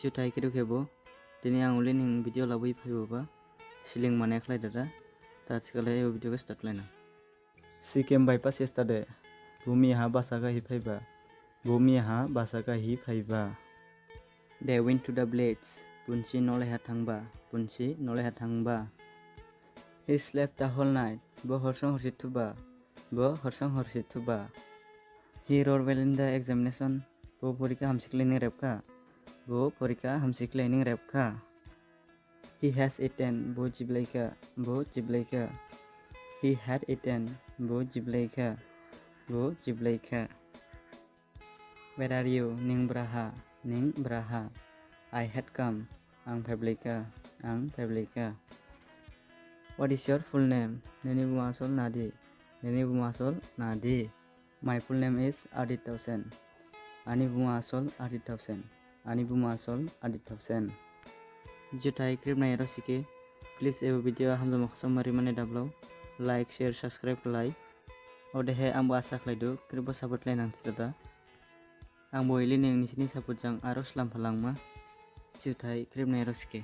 jutai kiru kebo dini ang uli ning video labui phaiboba siling mane khlai dada ta chikale e video ko start laina sikem bypass yesterday bumi ha basaka hi phaiba bumi ha basaka hi phaiba they went to the village punchi nole ha thangba he slept the whole night bo horsang horsit thuba he wrote well in the examination bo porika hamsikleni repka bo porika hamsikleni repka he has eaten bo jiblaika he had eaten bo jiblaika where are you ning braha I had come ang phaiblaika what is your full name neni bumasol nadi my full name is Adit Tausen ani bumasol jutai kribnai rosike please evo video hamjama khasam mari mane dablo like share subscribe like ode he ambo asa khlaidu kribo support lainang chida ang boili ning nisini support jang aro slam phalangma jutai kribnai rosike